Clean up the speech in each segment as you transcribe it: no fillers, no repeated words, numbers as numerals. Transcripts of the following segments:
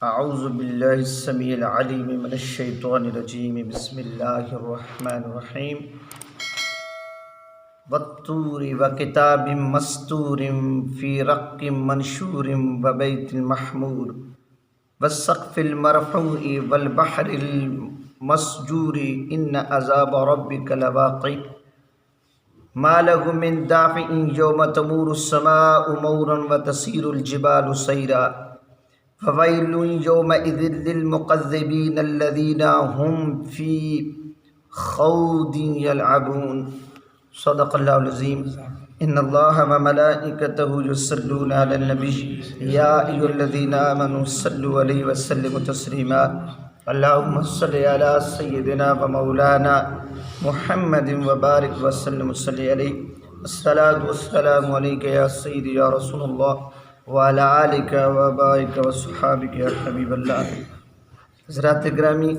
اعوذ باللہ السمیع العلیم من الشیطان الرجیم بسم اللہ الرحمن الرحیم والطور وکتاب مستور فی رق منشور وبیت محمور والسقف المرفوع والبحر المسجور ان عذاب ربک لواقع ما له من دافع یوم تمور السماء مورا وتسیر الجبال سیرا فویل یومئذ للمکذبین الذین هم فی خوض یلعبون صدق اللہ العظیم۔ ان اللہ وملائکتہ یصلون علی النبی یا ایھا الذین آمنوا صلوا علیہ وسلموا تسلیما اللہم صل علی سیدنا ومولانا محمد وبارک وسلم صلی علیہ الصلاۃ والسلام علیک یا سیدی یا رسول اللہ وعلی آلک وبارک وصحابک یا حبیب اللہ۔ حضرات گرامی،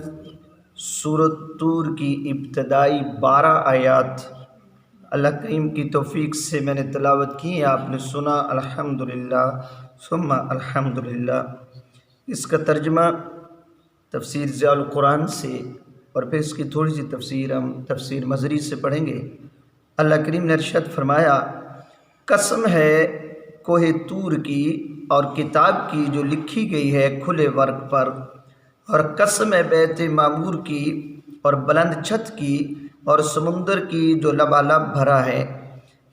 سورۃ طور کی ابتدائی 12 آیات اللہ کریم کی توفیق سے میں نے تلاوت کی، آپ نے سنا، الحمدللہ ثم الحمدللہ۔ اس کا ترجمہ تفسیر ضیاء القرآن سے اور پھر اس کی تھوڑی سی تفسیر ہم تفسیر مظہری سے پڑھیں گے۔ اللہ کریم نے ارشاد فرمایا، قسم ہے کوہ طور کی اور کتاب کی جو لکھی گئی ہے کھلے ورق پر، اور قسم ہے بیت معمور کی اور بلند چھت کی اور سمندر کی جو لبالب بھرا ہے،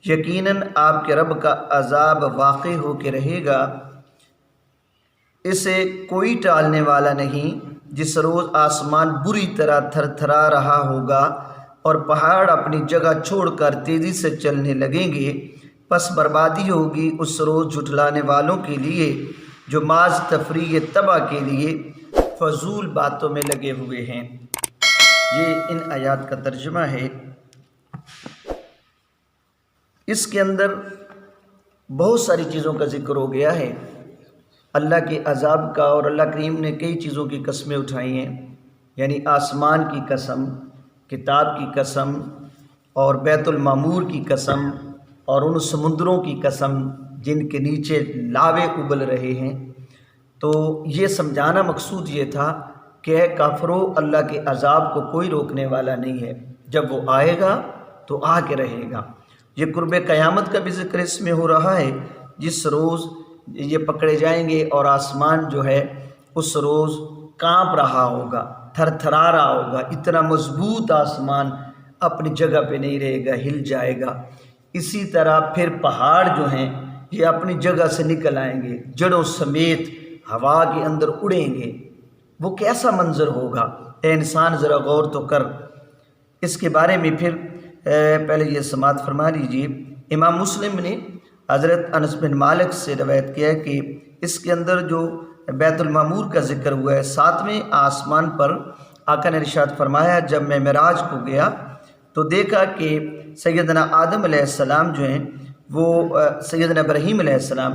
یقیناً آپ کے رب کا عذاب واقع ہو کے رہے گا، اسے کوئی ٹالنے والا نہیں۔ جس روز آسمان بری طرح تھر تھرا رہا ہوگا اور پہاڑ اپنی جگہ چھوڑ کر تیزی سے چلنے لگیں گے، پس بربادی ہوگی اس روز جھٹلانے والوں کے لیے جو محض تفریح تباہ کے لیے فضول باتوں میں لگے ہوئے ہیں۔ یہ ان آیات کا ترجمہ ہے۔ اس کے اندر بہت ساری چیزوں کا ذکر ہو گیا ہے، اللہ کے عذاب کا، اور اللہ کریم نے کئی چیزوں کی قسمیں اٹھائی ہیں، یعنی آسمان کی قسم، کتاب کی قسم، اور بیت المعمور کی قسم، اور ان سمندروں کی قسم جن کے نیچے لاوے ابل رہے ہیں۔ تو یہ سمجھانا مقصود یہ تھا کہ اے کافرو، اللہ کے عذاب کو کوئی روکنے والا نہیں ہے، جب وہ آئے گا تو آ کے رہے گا۔ یہ قرب قیامت کا بھی ذکر اس میں ہو رہا ہے، جس روز یہ پکڑے جائیں گے اور آسمان جو ہے اس روز کانپ رہا ہوگا، تھر تھرا رہا ہوگا، اتنا مضبوط آسمان اپنی جگہ پہ نہیں رہے گا، ہل جائے گا۔ اسی طرح پھر پہاڑ جو ہیں یہ اپنی جگہ سے نکل آئیں گے، جڑوں سمیت ہوا کے اندر اڑیں گے۔ وہ کیسا منظر ہوگا؟ اے انسان ذرا غور تو کر۔ اس کے بارے میں پھر پہلے یہ سماعت فرما لیجیے۔ امام مسلم نے حضرت انس بن مالک سے روایت کیا ہے کہ اس کے اندر جو بیت المعمور کا ذکر ہوا ہے، 7ویں آسمان پر آقا نے ارشاد فرمایا، جب میں معراج کو گیا تو دیکھا کہ سیدنا آدم علیہ السلام جو ہیں وہ سیدنا ابراہیم علیہ السلام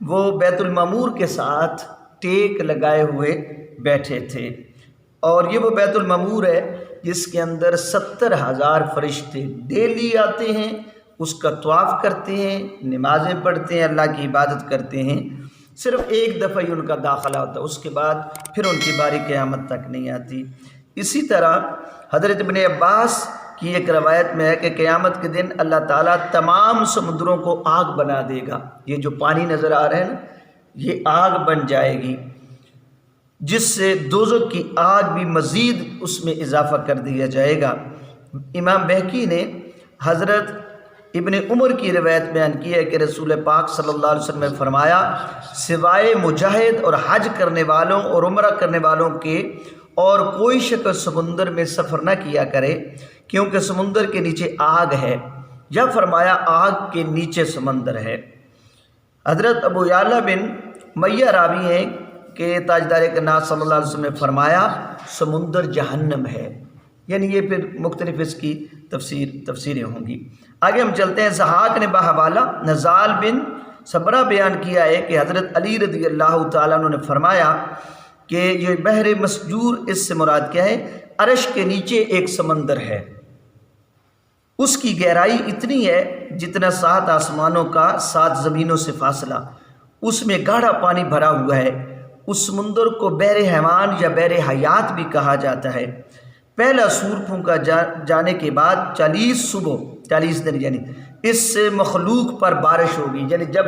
وہ بیت المعمور کے ساتھ ٹیک لگائے ہوئے بیٹھے تھے، اور یہ وہ بیت المعمور ہے جس کے اندر 70,000 فرشتے ڈیلی آتے ہیں، اس کا طواف کرتے ہیں، نمازیں پڑھتے ہیں، اللہ کی عبادت کرتے ہیں۔ صرف ایک دفعہ ہی ان کا داخلہ ہوتا ہے، اس کے بعد پھر ان کی باری قیامت تک نہیں آتی۔ اسی طرح حضرت ابن عباس کی ایک روایت میں ہے کہ قیامت کے دن اللہ تعالیٰ تمام سمندروں کو آگ بنا دے گا۔ یہ جو پانی نظر آ رہا ہے نا، یہ آگ بن جائے گی، جس سے دوزخ کی آگ بھی مزید اس میں اضافہ کر دیا جائے گا۔ امام بہقی نے حضرت ابن عمر کی روایت بیان کی ہے کہ رسول پاک صلی اللہ علیہ وسلم نے فرمایا، سوائے مجاہد اور حج کرنے والوں اور عمرہ کرنے والوں کے اور کوئی شخص سمندر میں سفر نہ کیا کرے، کیونکہ سمندر کے نیچے آگ ہے، یا فرمایا آگ کے نیچے سمندر ہے۔ حضرت ابو یعلا بن میہ راوی ہیں کہ تاجدار کائنات صلی اللہ علیہ وسلم نے فرمایا سمندر جہنم ہے، یعنی یہ پھر مختلف اس کی تفسیریں ہوں گی۔ آگے ہم چلتے ہیں۔ ضحاک نے بحوالہ نزال بن صبرہ بیان کیا ہے کہ حضرت علی رضی اللہ تعالیٰ عنہ نے فرمایا کہ یہ بحر مسجور اس سے مراد کیا ہے؟ عرش کے نیچے ایک سمندر ہے، اس کی گہرائی اتنی ہے جتنا 7 آسمانوں کا 7 زمینوں سے فاصلہ، اس میں گاڑھا پانی بھرا ہوا ہے، اس سمندر کو بحر حیوان یا بحر حیات بھی کہا جاتا ہے۔ پہلا سور پھونکا جانے کے بعد 40 دن یعنی اس سے مخلوق پر بارش ہوگی، یعنی جب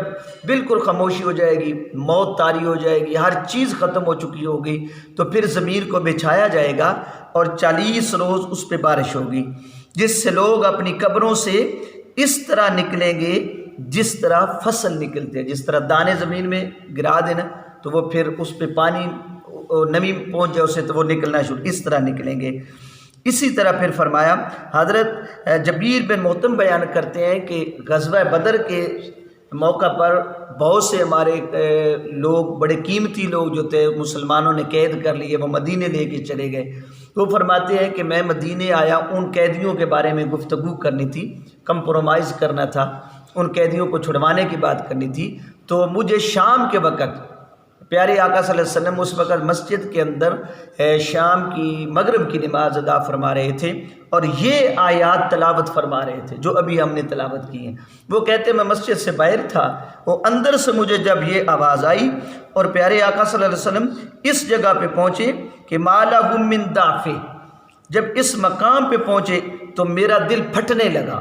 بالکل خاموشی ہو جائے گی، موت طاری ہو جائے گی، ہر چیز ختم ہو چکی ہوگی، تو پھر زمین کو بچھایا جائے گا اور 40 روز اس پہ بارش ہوگی، جس سے لوگ اپنی قبروں سے اس طرح نکلیں گے جس طرح فصل نکلتے ہیں، جس طرح دانے زمین میں گرا دینا تو وہ پھر اس پہ پانی نمی پہنچ جائے اسے تو وہ نکلنا شروع، اس طرح نکلیں گے۔ اسی طرح پھر فرمایا، حضرت جبیر بن محتم بیان کرتے ہیں کہ غزوہ بدر کے موقع پر بہت سے ہمارے لوگ، بڑے قیمتی لوگ جو تھے مسلمانوں نے قید کر لیے، وہ مدینے لے کے چلے گئے۔ تو فرماتے ہیں کہ میں مدینے آیا، ان قیدیوں کے بارے میں گفتگو کرنی تھی، کمپرومائز کرنا تھا، ان قیدیوں کو چھڑوانے کی بات کرنی تھی، تو مجھے شام کے وقت پیارے آقا صلی اللہ علیہ وسلم اس وقت مسجد کے اندر شام کی مغرب کی نماز ادا فرما رہے تھے اور یہ آیات تلاوت فرما رہے تھے جو ابھی ہم نے تلاوت کی ہیں۔ وہ کہتے ہیں میں مسجد سے باہر تھا، وہ اندر سے مجھے جب یہ آواز آئی اور پیارے آقا صلی اللہ علیہ وسلم اس جگہ پہ پہنچے کہ ما لہم من دافع، جب اس مقام پہ پہنچے تو میرا دل پھٹنے لگا،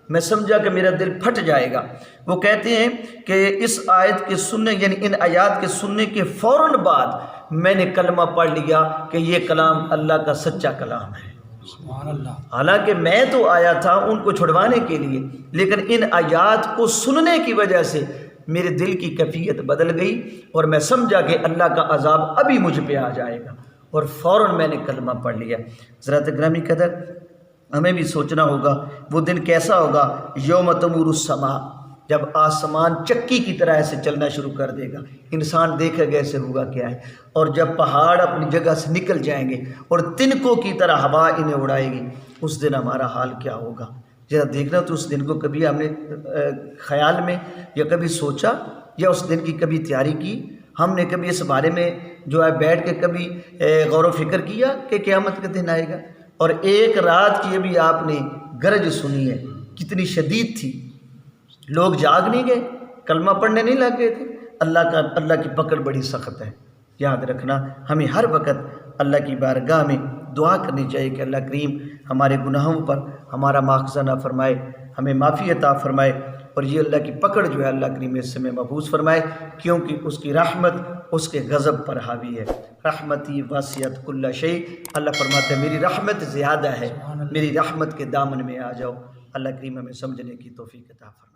میں سمجھا کہ میرا دل پھٹ جائے گا۔ وہ کہتے ہیں کہ اس آیت کے سننے یعنی ان آیات کے سننے کے فوراً بعد میں نے کلمہ پڑھ لیا کہ یہ کلام اللہ کا سچا کلام ہے، سبحان اللہ۔ حالانکہ میں تو آیا تھا ان کو چھڑوانے کے لیے، لیکن ان آیات کو سننے کی وجہ سے میرے دل کی کیفیت بدل گئی اور میں سمجھا کہ اللہ کا عذاب ابھی مجھ پہ آ جائے گا، اور فوراً میں نے کلمہ پڑھ لیا۔ حضرات گرامی قدر، ہمیں بھی سوچنا ہوگا وہ دن کیسا ہوگا، یوم تمور السماء، جب آسمان چکی کی طرح ایسے چلنا شروع کر دے گا، انسان دیکھے گا ایسے ہوگا کیا ہے، اور جب پہاڑ اپنی جگہ سے نکل جائیں گے اور تنکوں کی طرح ہوا انہیں اڑائے گی، اس دن ہمارا حال کیا ہوگا۔ ذرا دیکھنا تو اس دن کو کبھی ہم نے خیال میں یا کبھی سوچا یا اس دن کی کبھی تیاری کی؟ ہم نے کبھی اس بارے میں جو ہے بیٹھ کے کبھی غور و فکر کیا کہ قیامت کا دن آئے گا؟ اور ایک رات کی ابھی آپ نے گرج سنی ہے، کتنی شدید تھی، لوگ جاگ نہیں گئے، کلمہ پڑھنے نہیں لگ گئے تھے۔ اللہ کی پکڑ بڑی سخت ہے، یاد رکھنا۔ ہمیں ہر وقت اللہ کی بارگاہ میں دعا کرنی چاہیے کہ اللہ کریم ہمارے گناہوں پر ہمارا مواخذہ نہ فرمائے، ہمیں معافی عطا فرمائے، اور یہ اللہ کی پکڑ جو ہے اللہ کریم اس سے میں محفوظ فرمائے، کیونکہ اس کی رحمت اس کے غضب پر حاوی ہے۔ رحمتی واسعت کل شیء، اللہ فرماتا ہے میری رحمت زیادہ ہے، میری رحمت کے دامن میں آ جاؤ۔ اللہ کریم ہمیں سمجھنے کی توفیق عطا فرمائے۔